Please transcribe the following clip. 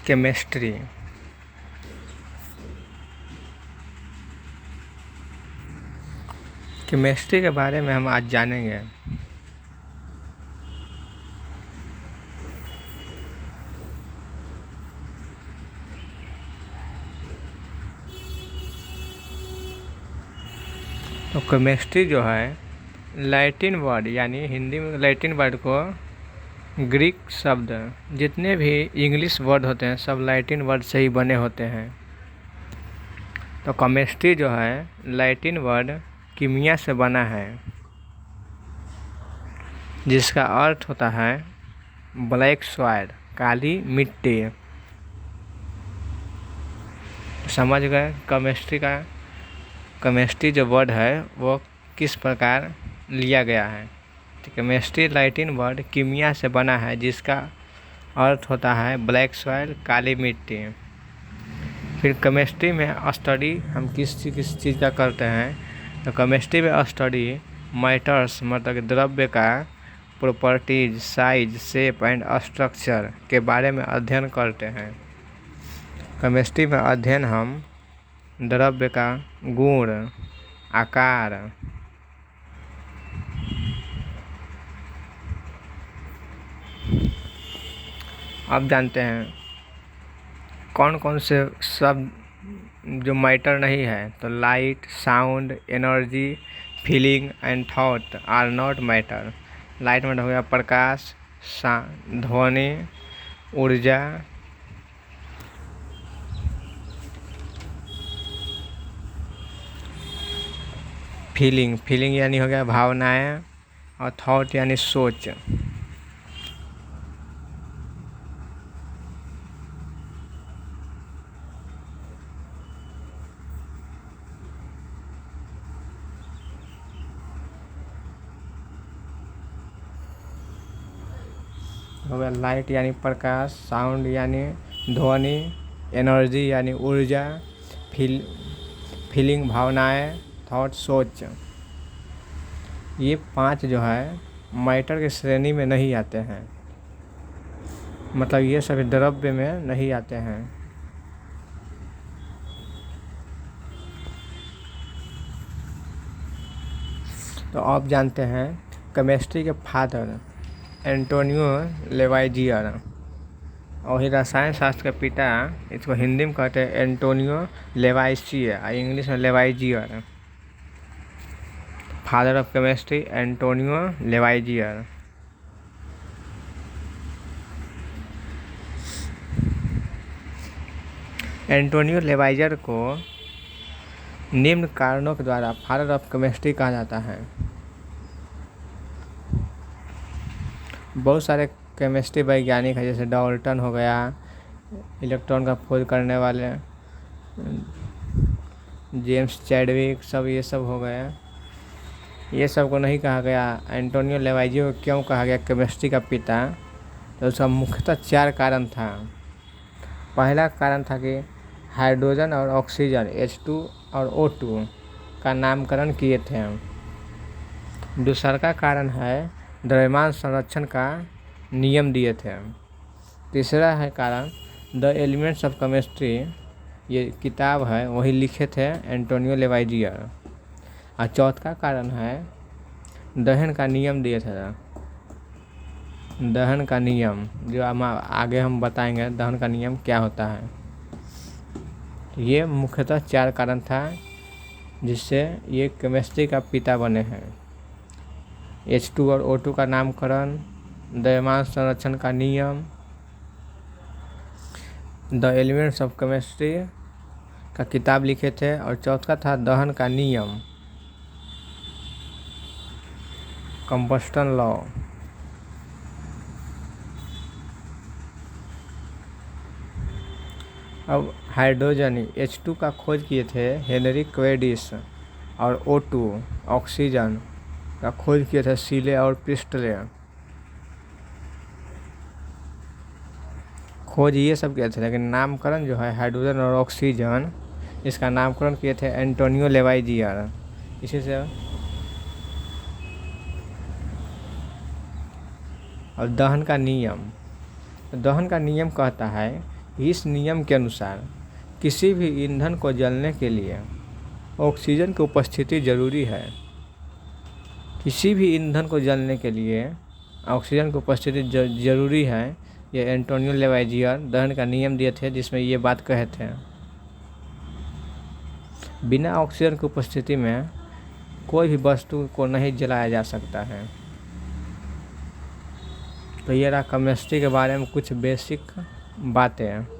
Chemistry. Chemistry के बारे में हम आज जानेंगे। तो केमिस्ट्री जो है लैटिन वर्ड, यानी हिंदी में लैटिन वर्ड को ग्रीक शब्द, जितने भी इंग्लिश वर्ड होते हैं सब लैटिन वर्ड से ही बने होते हैं। तो केमिस्ट्री जो है लैटिन वर्ड कीमिया से बना है, जिसका अर्थ होता है ब्लैक सॉइल, काली मिट्टी। समझ गए केमिस्ट्री जो वर्ड है वो किस प्रकार लिया गया है। तो केमिस्ट्री लैटिन वर्ड कीमिया से बना है, जिसका अर्थ होता है ब्लैक सॉइल, काली मिट्टी। फिर केमिस्ट्री में स्टडी हम किस चीज़ का करते हैं। तो केमिस्ट्री में स्टडी मैटर्स, मतलब द्रव्य का properties, size, shape and structure के बारे में अध्ययन करते हैं। केमिस्ट्री में अध्ययन हम द्रव्य का गुण, आकार, अब जानते हैं कौन कौन से शब्द जो मैटर नहीं है। तो light, sound, energy, feeling and thought are not matter. Light मतलब हो गया प्रकाश, ध्वनि, ऊर्जा, फीलिंग यानी हो गया भावनाएं, और थॉट यानी सोच। हो गया लाइट यानी प्रकाश, साउंड यानी ध्वनि, एनर्जी यानी ऊर्जा, फीलिंग भावनाएं, थॉट सोच। ये 5 जो है मैटर की श्रेणी में नहीं आते हैं, मतलब ये सभी द्रव्य में नहीं आते हैं। तो आप जानते हैं केमिस्ट्री के फादर एंटोनियो लेवाइजियर, और ही रसायन शास्त्र के पिता, इसको हिंदी में कहते हैं एंटोनियो लेवाइसियर, इंग्लिश में Lavoisier. Father of chemistry Antonio Lavoisier. Antonio Lavoisier को निम्न कारणों के द्वारा फादर ऑफ केमिस्ट्री कहा जाता है। बहुत सारे केमिस्ट्री वैज्ञानिक हैं, जैसे डाल्टन हो गया, इलेक्ट्रॉन का खोज करने वाले जेम्स चैडविक, सब ये सब हो गए। ये सब को नहीं कहा गया। एंटोनियो लेवाइजियर को क्यों कहा गया केमिस्ट्री का पिता? तो उसका मुख्यतः 4 कारण था। पहला कारण था कि हाइड्रोजन और ऑक्सीजन H2 और O2 का नामकरण किए थे। दूसरा का कारण है द्रव्यमान संरक्षण का नियम दिए थे। तीसरा है कारण द एलिमेंट्स ऑफ केमिस्ट्री, ये किताब है वही लिखे थे एंटोनियो लेवाइजियर। और चौथा कारण है दहन का नियम दिए थे। दहन का नियम जो आगे हम बताएंगे दहन का नियम क्या होता है। ये मुख्यतः 4 कारण था जिससे ये केमिस्ट्री का पिता बने हैं। H2 और O2 का नामकरण, द्रव्यमान संरक्षण का नियम, द एलिमेंट्स ऑफ केमिस्ट्री का किताब लिखे थे, और चौथा था दहन का नियम, कंबस्टन लॉ। अब हाइड्रोजन H2 का खोज किए थे हेनरी क्वेडिस, और O2 ऑक्सीजन का खोज किए थे सीले और प्रिस्टले। खोज ये सब किए थे, लेकिन नामकरण जो है हाइड्रोजन और ऑक्सीजन, इसका नामकरण किए थे एंटोनियो लेवाइजियर। इसी से और दहन का नियम कहता है इस नियम के अनुसार किसी भी ईंधन को जलने के लिए ऑक्सीजन की उपस्थिति जरूरी है। किसी भी ईंधन को जलने के लिए ऑक्सीजन की उपस्थिति जरूरी है। ये एंटोनियो लेवाइजियर दहन का नियम दिए थे, जिसमें ये बात कहे थे। बिना ऑक्सीजन की उपस्थिति में कोई भी वस्तु को नहीं जलाया जा सकता है। तो ये रहा केमिस्ट्री के बारे में कुछ बेसिक बातें।